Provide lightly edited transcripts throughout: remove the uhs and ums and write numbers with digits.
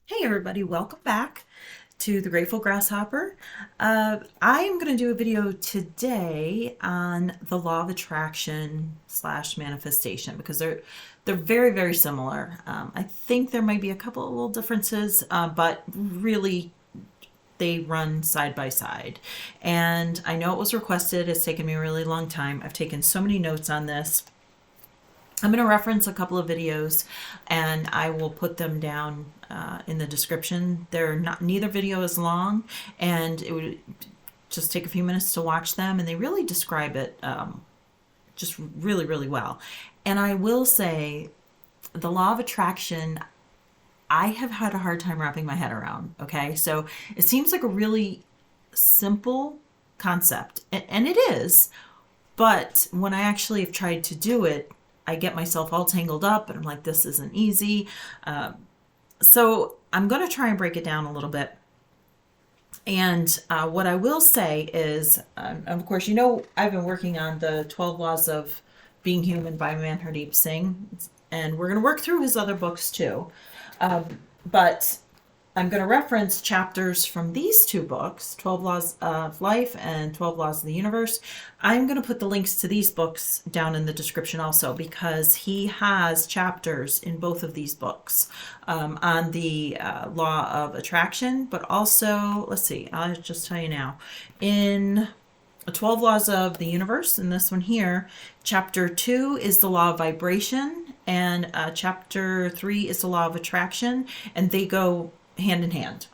Hey everybody, welcome back to the Grateful Grasshopper. I am going to do a video today on the law of attraction slash manifestation because they're very similar. I think there might be a couple of little differences, but really they run side by side. And I know it was requested. It's taken me a really long time. I've taken so many notes on this. I'm going to reference a couple of videos and I will put them down in the description. They're not, neither video is long, and it would just take a few minutes to watch them, and they really describe it just really well. And I will say the law of attraction, I have had a hard time wrapping my head around. Okay. So it seems like a really simple concept, and it is, but when I actually have tried to do it, I get myself all tangled up and I'm like, this isn't easy. So I'm going to try and break it down a little bit. And what I will say is, of course, I've been working on the 12 Laws of Being Human by Manhardeep Singh, and we're going to work through his other books too. But I'm going to reference chapters from these two books, 12 Laws of Life and 12 Laws of the Universe. I'm going to put the links to these books down in the description also because he has chapters in both of these books on the law of attraction, but also, let's see, I'll just tell you now, in 12 Laws of the Universe, in this one here, chapter 2 is the law of vibration, and chapter 3 is the law of attraction, and they go hand in hand.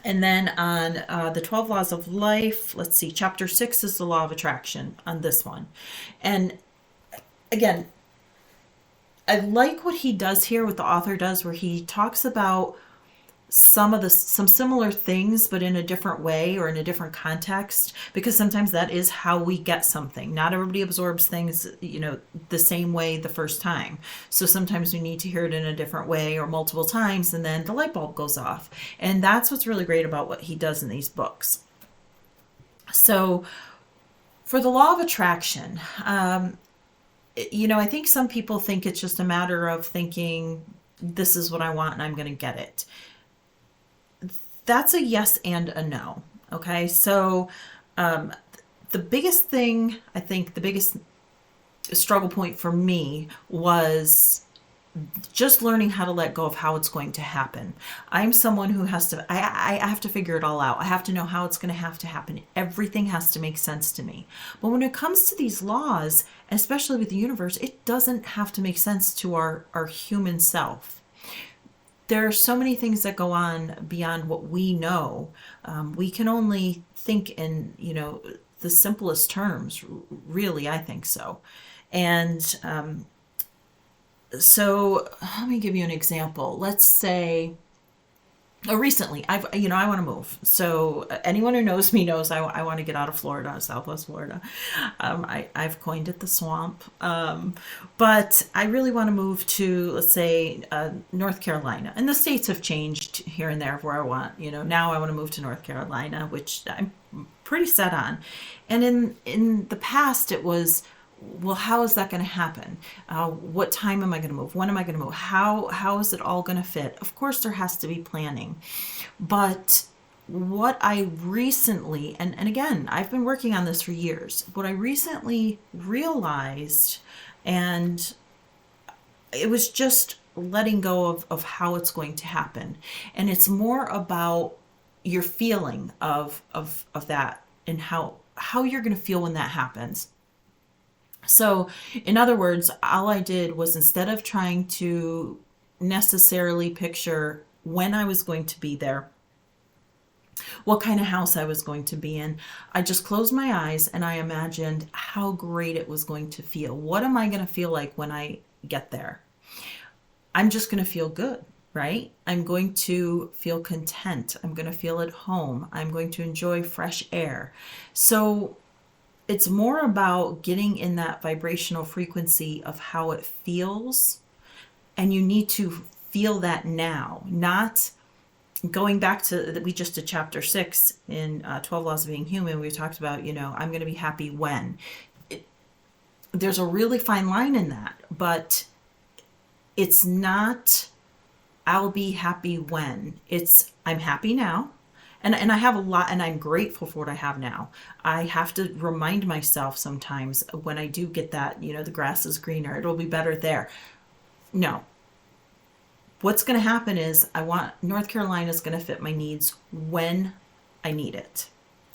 And then on the 12 Laws of Life, let's see, chapter 6 is the law of attraction on this one. And again, I like what he does here, what the author does, where he talks about some similar things but in a different way or in a different context, because sometimes that is how we get something. Not everybody absorbs things the same way the first time, so sometimes we need to hear it in a different way or multiple times, and then the light bulb goes off. And that's what's really great about what he does in these books. So for the law of attraction, I think some people think it's just a matter of thinking, this is what I want and I'm going to get it. That's a yes and a no. Okay. So, the biggest thing, I think the biggest struggle point for me was just learning how to let go of how it's going to happen. I'm someone who I have to figure it all out. I have to know how it's going to have to happen. Everything has to make sense to me. But when it comes to these laws, especially with the universe, it doesn't have to make sense to our human self. There are so many things that go on beyond what we know. We can only think in, the simplest terms, really, I think so. And so let me give you an example. Let's say, recently, I want to move. So anyone who knows me knows I want to get out of Florida, Southwest Florida. I've coined it the swamp. But I really want to move to, let's say, North Carolina. And the states have changed here and there of where I want. Now I want to move to North Carolina, which I'm pretty set on. And in the past, it was, well, how is that going to happen? What time am I going to move? When am I going to move? How is it all going to fit? Of course, there has to be planning. But what I recently, and again, I've been working on this for years, what I recently realized, and it was just letting go of how it's going to happen. And it's more about your feeling of that and how you're going to feel when that happens. So, in other words, all I did was, instead of trying to necessarily picture when I was going to be there, what kind of house I was going to be in, I just closed my eyes and I imagined how great it was going to feel. What am I going to feel like when I get there? I'm just going to feel good, right? I'm going to feel content. I'm going to feel at home. I'm going to enjoy fresh air. So, it's more about getting in that vibrational frequency of how it feels. And you need to feel that now, not going back to that. We just did chapter 6 in 12 Laws of Being Human. We talked about, I'm going to be happy when. There's a really fine line in that, but it's not I'll be happy when. I'm happy now. And I have a lot, and I'm grateful for what I have now. I have to remind myself sometimes when I do get that, the grass is greener, it'll be better there. No. What's going to happen is I want North Carolina is going to fit my needs when I need it,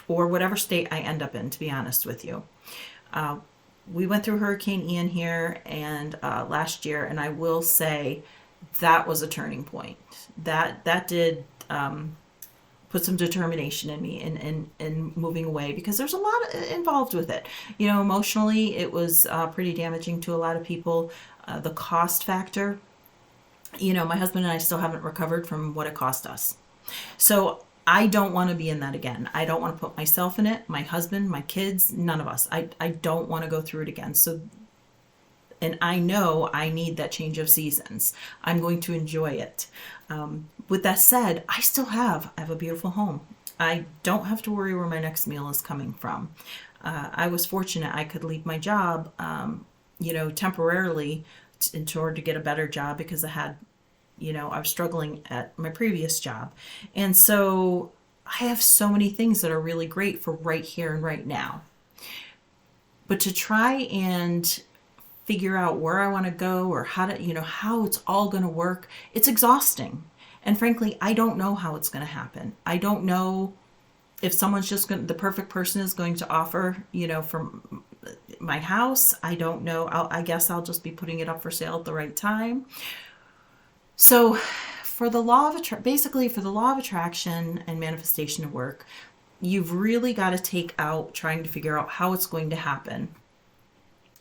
or whatever state I end up in, to be honest with you. We went through Hurricane Ian here and last year, and I will say that was a turning point. That did put some determination in me in moving away, because there's a lot involved with it. Emotionally, it was pretty damaging to a lot of people. The cost factor, my husband and I still haven't recovered from what it cost us. So I don't want to be in that again. I don't want to put myself in it, my husband, my kids, none of us. I don't want to go through it again. So, and I know I need that change of seasons. I'm going to enjoy it. With that said, I have a beautiful home. I don't have to worry where my next meal is coming from. I was fortunate I could leave my job, temporarily in order to get a better job, because I was struggling at my previous job. And so I have so many things that are really great for right here and right now. But to try and figure out where I want to go, or how it's all going to work, it's exhausting. And frankly, I don't know how it's going to happen. I don't know if the perfect person is going to offer, from my house. I don't know. I guess I'll just be putting it up for sale at the right time. So for the law of attraction and manifestation to work, you've really got to take out trying to figure out how it's going to happen.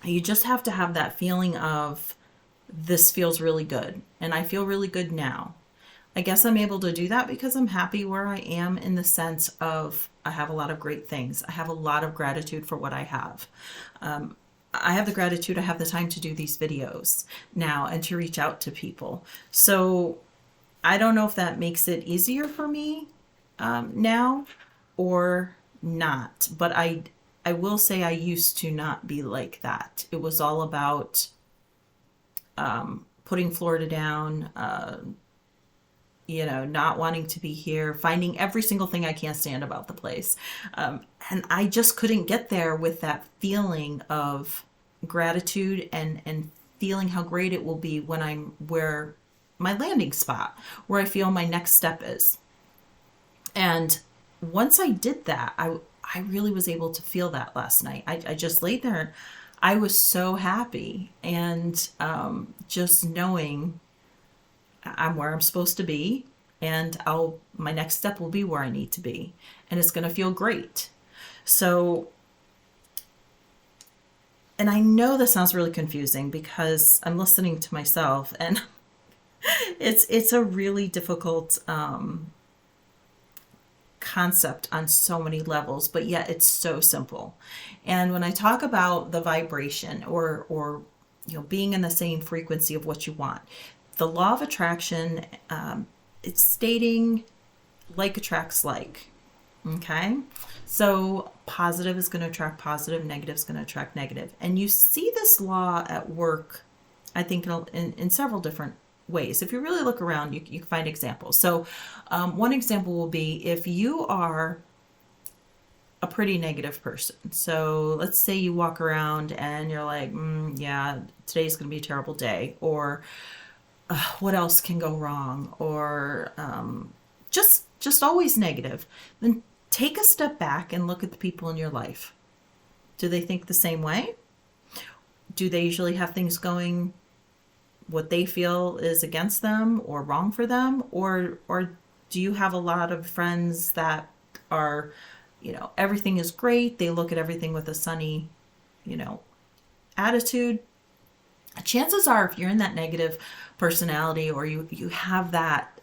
You just have to have that feeling of, this feels really good, and I feel really good now. I guess I'm able to do that because I'm happy where I am, in the sense of I have a lot of great things. I have a lot of gratitude for what I have. I have the gratitude I have the time to do these videos now and to reach out to people. So I don't know if that makes it easier for me now or not, but I will say I used to not be like that. It was all about putting Florida down, not wanting to be here, finding every single thing I can't stand about the place. And I just couldn't get there with that feeling of gratitude and feeling how great it will be when I'm where my landing spot, where I feel my next step is. And once I did that, I really was able to feel that last night. I just laid there and I was so happy, and just knowing I'm where I'm supposed to be, and my next step will be where I need to be, and it's going to feel great. So, and I know this sounds really confusing because I'm listening to myself, and it's a really difficult concept on so many levels, but yet it's so simple. And when I talk about the vibration, or being in the same frequency of what you want, the law of attraction, it's stating like attracts like. Okay, so positive is going to attract positive, negative is going to attract negative, and you see this law at work, I think, in several different ways. If you really look around, you can find examples. So one example will be if you are a pretty negative person. So let's say you walk around and you're like, yeah, today's going to be a terrible day, or what else can go wrong, or just always negative. Then take a step back and look at the people in your life. Do they think the same way? Do they usually have things going what they feel is against them or wrong for them? Or do you have a lot of friends that are, everything is great, they look at everything with a sunny, attitude? Chances are, if you're in that negative personality, or you have that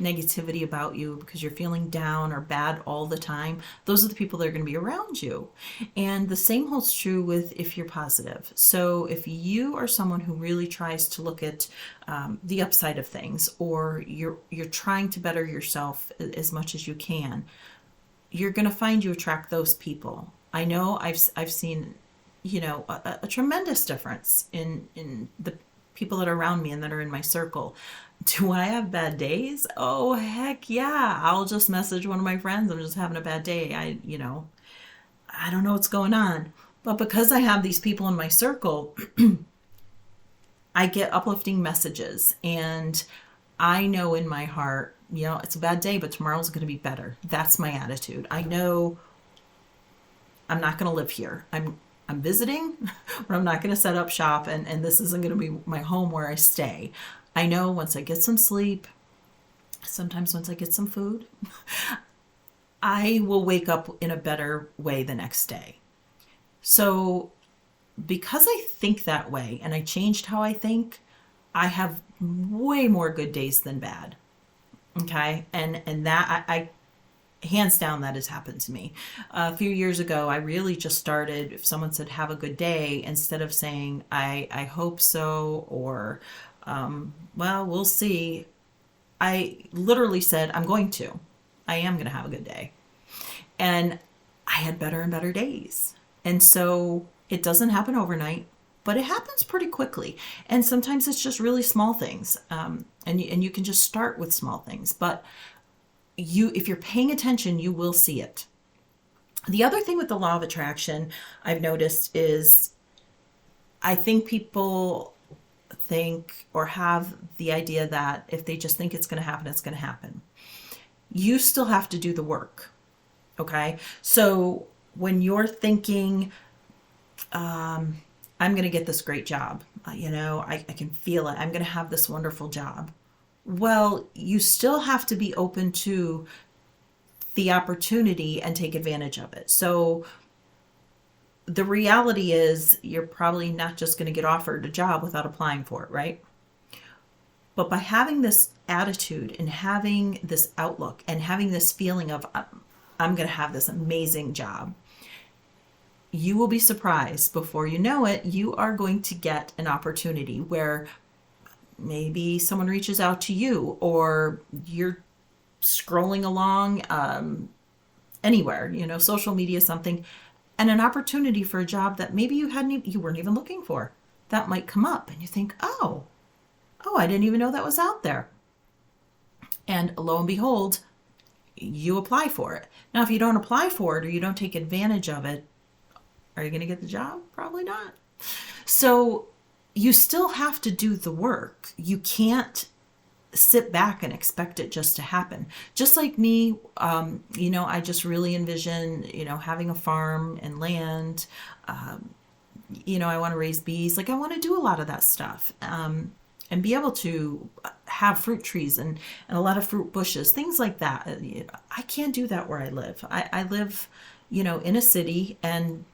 negativity about you because you're feeling down or bad all the time, those are the people that are going to be around you. And the same holds true with if you're positive. So if you are someone who really tries to look at the upside of things, or you're trying to better yourself as much as you can, you're going to find you attract those people. I know I've seen a tremendous difference in the people that are around me and that are in my circle. Do I have bad days? Oh, heck yeah. I'll just message one of my friends. I'm just having a bad day. I don't know what's going on. But because I have these people in my circle, I get uplifting messages, and I know in my heart, it's a bad day, but tomorrow's going to be better. That's my attitude. I know I'm not going to live here. I'm visiting, but I'm not going to set up shop, and this isn't going to be my home where I stay. I know once I get some sleep, sometimes once I get some food, I will wake up in a better way the next day. So because I think that way and I changed how I think, I have way more good days than bad. Okay. And that I hands down, that has happened to me. A few years ago, I really just started, if someone said, have a good day, instead of saying, I hope so, or, well, we'll see. I literally said, I am going to have a good day. And I had better and better days. And so it doesn't happen overnight, but it happens pretty quickly. And sometimes it's just really small things. And you can just start with small things, but if you're paying attention, you will see it. The other thing with the law of attraction I've noticed is, I think people think or have the idea that if they just think it's going to happen, it's going to happen. You still have to do the work. Okay. So when you're thinking, I'm going to get this great job, I can feel it. I'm going to have this wonderful job. Well, you still have to be open to the opportunity and take advantage of it. So the reality is, you're probably not just going to get offered a job without applying for it, right? But by having this attitude and having this outlook and having this feeling of, I'm going to have this amazing job, you will be surprised. Before you know it, you are going to get an opportunity where maybe someone reaches out to you, or you're scrolling along anywhere, social media, something, and an opportunity for a job that maybe you weren't even looking for, that might come up, and you think, oh, I didn't even know that was out there. And lo and behold, you apply for it. Now, if you don't apply for it or you don't take advantage of it, are you going to get the job? Probably not. So you still have to do the work. You can't sit back and expect it just to happen. Just like me, I just really envision, having a farm and land. I want to raise bees. Like, I want to do a lot of that stuff. And be able to have fruit trees and a lot of fruit bushes, things like that. I can't do that where I live. I live, in a city, and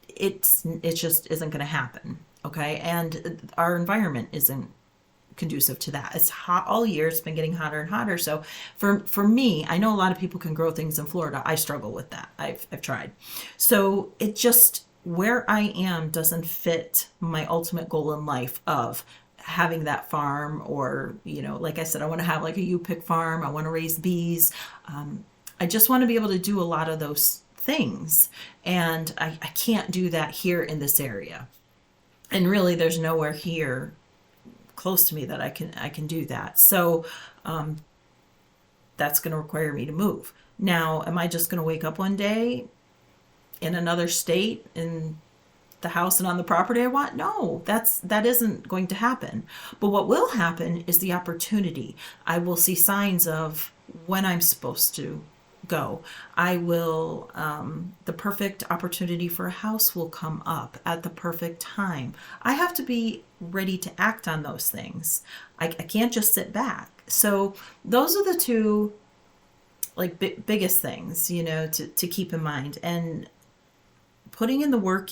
it just isn't going to happen. Okay. And our environment isn't conducive to that. It's hot all year. It's been getting hotter and hotter. So for me, I know a lot of people can grow things in Florida. I struggle with that. I've tried. So it just, where I am doesn't fit my ultimate goal in life of having that farm, or, like I said, I want to have like a U-pick farm. I want to raise bees. I just want to be able to do a lot of those things. And I can't do that here in this area. And really, there's nowhere here close to me that I can do that. So that's going to require me to move. Now, am I just going to wake up one day in another state in the house and on the property I want? No, that isn't going to happen. But what will happen is the opportunity. I will see signs of when I'm supposed to go. I will, the perfect opportunity for a house will come up at the perfect time. I have to be ready to act on those things. I can't just sit back. So those are the two biggest things, to keep in mind. And putting in the work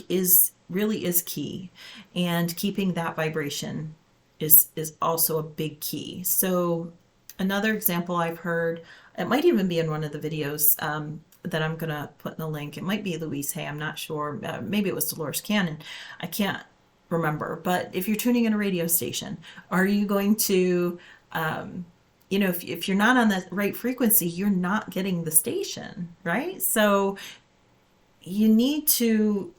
really is key. And keeping that vibration is also a big key. So another example I've heard, it might even be in one of the videos that I'm going to put in the link. It might be Louise Hay. I'm not sure. Maybe it was Dolores Cannon. I can't remember. But if you're tuning in a radio station, are you going to, if you're not on the right frequency, you're not getting the station, right? So you need to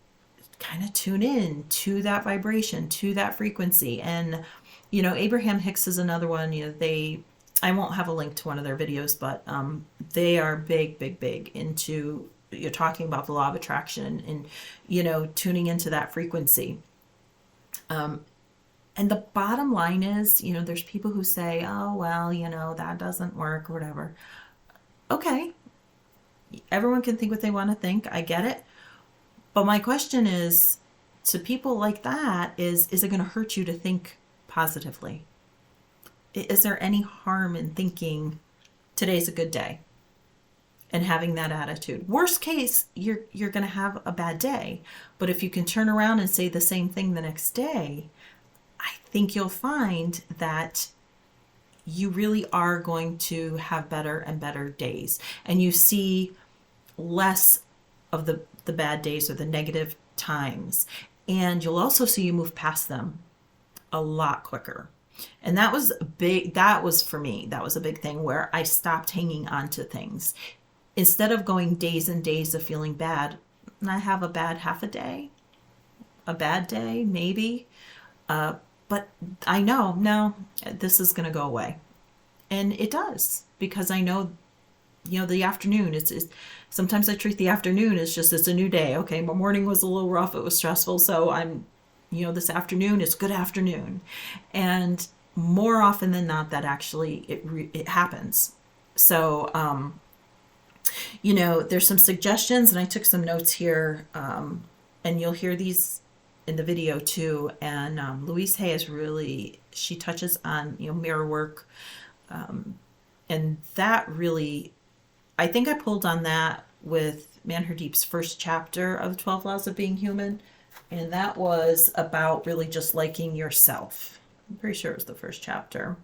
kind of tune in to that vibration, to that frequency. And Abraham Hicks is another one. I won't have a link to one of their videos, but they are big, big, big into you're talking about the law of attraction and tuning into that frequency. And the bottom line is, there's people who say, oh, well, that doesn't work or whatever. Okay. Everyone can think what they want to think. I get it. But my question is to people like that is it going to hurt you to think positively? Is there any harm in thinking today's a good day and having that attitude? Worst case, you're going to have a bad day. But if you can turn around and say the same thing the next day, I think you'll find that you really are going to have better and better days. And you see less of the bad days or the negative times. And you'll also see you move past them a lot quicker. And that was for me, that was a big thing where I stopped hanging on to things. Instead of going days and days of feeling bad, and I have a bad half a day, a bad day, maybe. But I know, no, this is going to go away. And it does, because I know, the afternoon, sometimes I treat the afternoon as just, it's a new day. Okay, my morning was a little rough, it was stressful, so this afternoon is good afternoon. And more often than not, that actually, it happens. So, there's some suggestions, and I took some notes here, and you'll hear these in the video too. And Louise Hay she touches on mirror work, and that really, I think I pulled on that with Manherdeep's first chapter of 12 Laws of Being Human, and that was about really just liking yourself. I'm pretty sure it was the first chapter.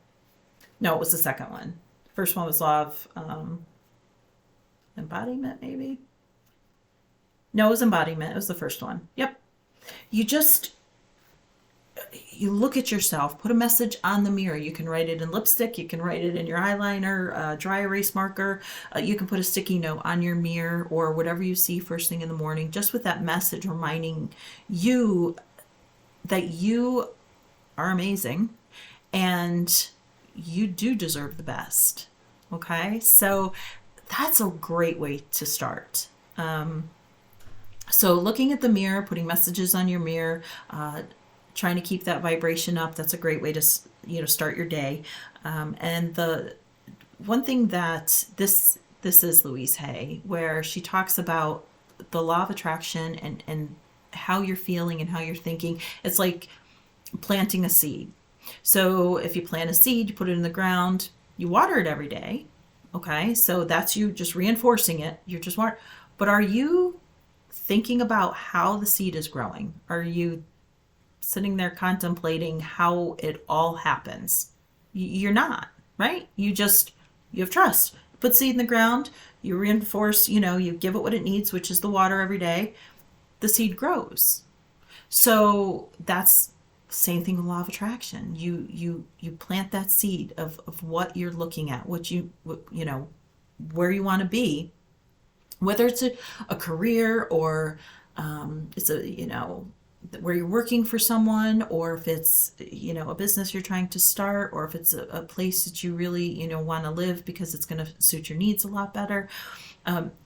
No, it was the second one. The first one was Law of Embodiment, maybe. No, it was Embodiment. It was the first one. Yep. You look at yourself, put a message on the mirror. You can write it in lipstick, you can write it in your eyeliner, dry erase marker. You can put a sticky note on your mirror or whatever you see first thing in the morning, just with that message reminding you that you are amazing and you do deserve the best. Okay? So that's a great way to start. So looking at the mirror, putting messages on your mirror, trying to keep that vibration up, that's a great way to, start your day. And the one thing that this is Louise Hay, where she talks about the law of attraction and how you're feeling and how you're thinking. It's like planting a seed. So if you plant a seed, you put it in the ground, you water it every day. Okay, so that's you just reinforcing it. You're just water. But are you thinking about how the seed is growing? Are you sitting there contemplating how it all happens? You're not, right? You have trust. Put seed in the ground, you reinforce, you give it what it needs, which is the water every day. The seed grows. So that's the same thing with law of attraction. You plant that seed of what you're looking at, where you want to be, whether it's a career or it's where you're working for someone, or if it's a business you're trying to start, or if it's a place that you really want to live because it's going to suit your needs a lot better.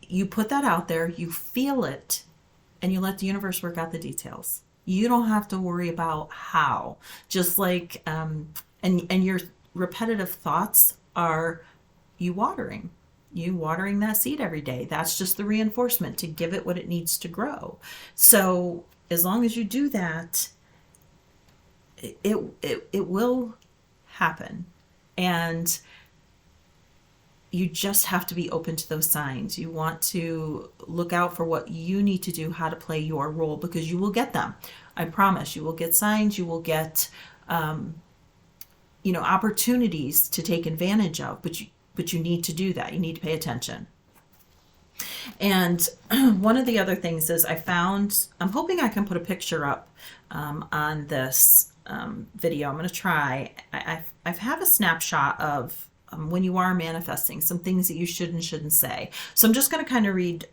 You put that out there, you feel it, and you let the universe work out the details. You don't have to worry about how. Just like and your repetitive thoughts are you watering that seed every day. That's just the reinforcement to give it what it needs to grow. So as long as you do that, it will happen. And you just have to be open to those signs. You want to look out for what you need to do, how to play your role, because you will get them. I promise you will get signs, you will get opportunities to take advantage of, but you need to do that. You need to pay attention. And one of the other things is I'm hoping I can put a picture up on this video. I'm going to try. I've had a snapshot of when you are manifesting, some things that you should and shouldn't say. So I'm just going to kind of read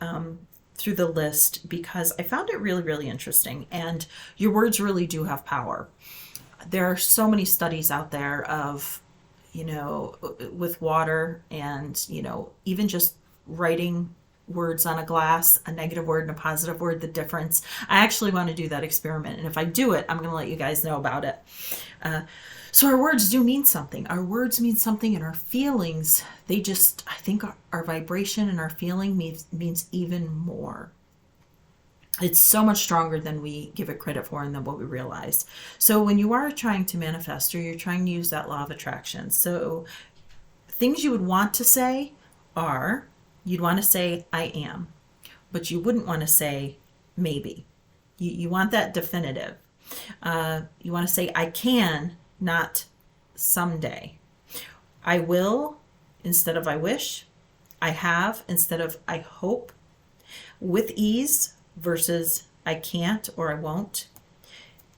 through the list because I found it really, really interesting. And your words really do have power. there are so many studies out there of, with water and, even just writing words on a glass, a negative word and a positive word, the difference. I actually want to do that experiment. And if I do it, I'm going to let you guys know about it. So our words do mean something. Our words mean something, and our feelings, I think our vibration and our feeling means even more. It's so much stronger than we give it credit for and than what we realize. So when you are trying to manifest, or you're trying to use that law of attraction, so things you would want to say are, you'd want to say, I am, but you wouldn't want to say maybe. You want that definitive. You want to say, I can, not someday. I will instead of I wish. I have instead of I hope. With ease versus I can't or I won't.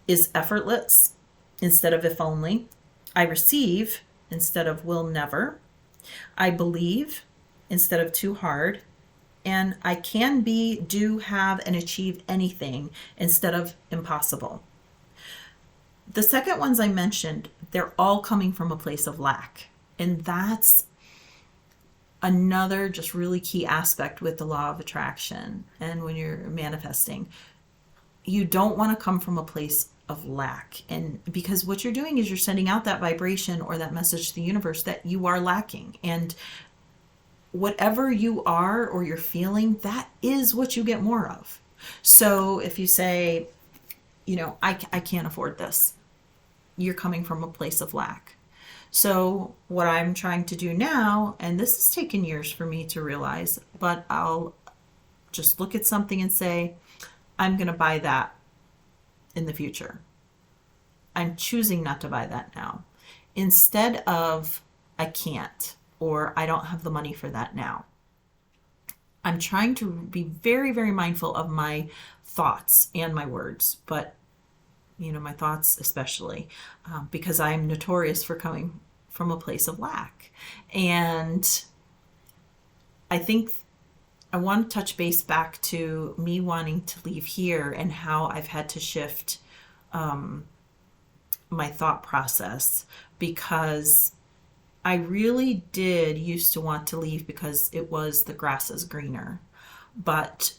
Is effortless instead of if only. I receive instead of will never. I believe instead of too hard. And I can be, do, have, and achieve anything instead of impossible. The second ones I mentioned, they're all coming from a place of lack. And that's another just really key aspect with the law of attraction. And when you're manifesting, you don't want to come from a place of lack. And because what you're doing is you're sending out that vibration or that message to the universe that you are lacking. And whatever you are or you're feeling, that is what you get more of. So if you say, I can't afford this, you're coming from a place of lack. So what I'm trying to do now, and this has taken years for me to realize, but I'll just look at something and say, I'm going to buy that in the future. I'm choosing not to buy that now. Instead of I can't, or I don't have the money for that now. I'm trying to be very, very mindful of my thoughts and my words, but my thoughts especially, because I'm notorious for coming from a place of lack. And I think I want to touch base back to me wanting to leave here and how I've had to shift my thought process, because I really did used to want to leave because it was the grass is greener. But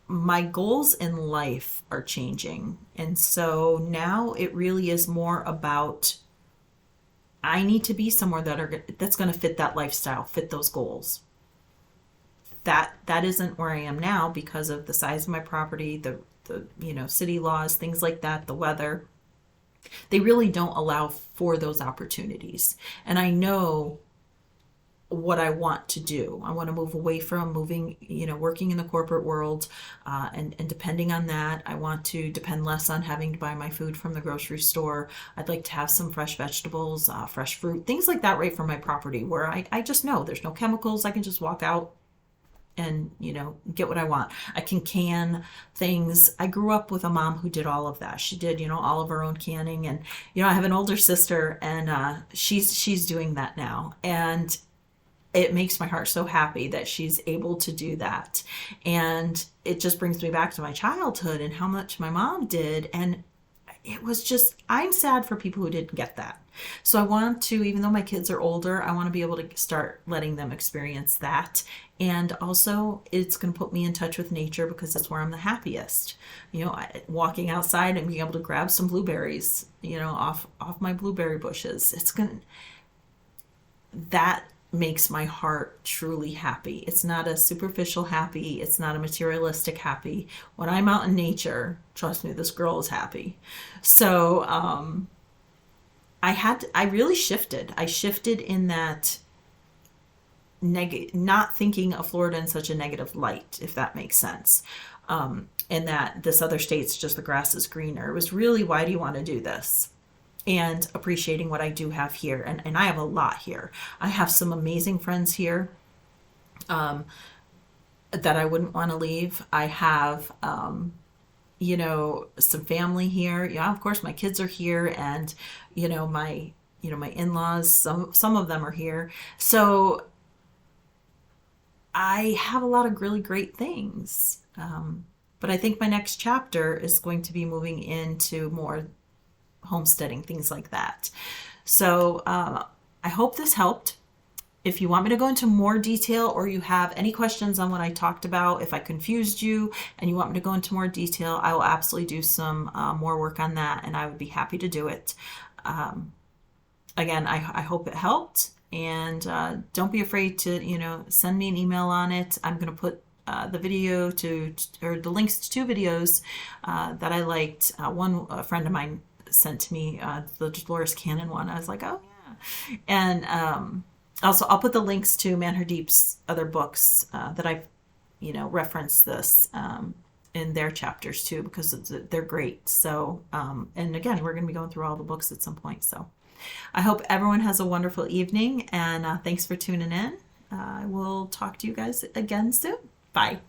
my goals in life are changing. And so now it really is more about, I need to be somewhere that's going to fit that lifestyle, fit those goals. That isn't where I am now because of the size of my property, the city laws, things like that, the weather. They really don't allow for those opportunities. And I know what I want to do. I want to move away from working in the corporate world, and depending on that, I want to depend less on having to buy my food from the grocery store. I'd like to have some fresh vegetables, fresh fruit, things like that right from my property, where I just know there's no chemicals. I can just walk out and get what I want. I can things. I grew up with a mom who did all of that. She did all of her own canning, and I have an older sister, and she's doing that now, and it makes my heart so happy that she's able to do that. And it just brings me back to my childhood and how much my mom did. And it was just, I'm sad for people who didn't get that. So I want to, even though my kids are older, I want to be able to start letting them experience that. And also it's going to put me in touch with nature, because it's where I'm the happiest. Walking outside and being able to grab some blueberries, off my blueberry bushes. That makes my heart truly happy. It's not a superficial happy. It's not a materialistic happy. When I'm out in nature, trust me, this girl is happy. So I really shifted. I shifted in that not thinking of Florida in such a negative light, if that makes sense. And that this other state's just the grass is greener. It was really, why do you want to do this? And appreciating what I do have here. And I have a lot here. I have some amazing friends here that I wouldn't want to leave. I have, some family here. Yeah, of course, my kids are here, and, my in-laws, some of them are here. So I have a lot of really great things. But I think my next chapter is going to be moving into more homesteading, things like that. So I hope this helped. If you want me to go into more detail, or you have any questions on what I talked about, if I confused you and you want me to go into more detail, I will absolutely do some more work on that, and I would be happy to do it. Again, I hope it helped, and don't be afraid to, send me an email on it. I'm going to put the video or the links to two videos that I liked. A friend of mine sent to me, the Dolores Cannon one. I was like, oh yeah. And also, I'll put the links to Manhardeep's other books that I've, referenced this in their chapters too, because they're great. So, and again, we're going to be going through all the books at some point. So I hope everyone has a wonderful evening, and thanks for tuning in. I will talk to you guys again soon. Bye.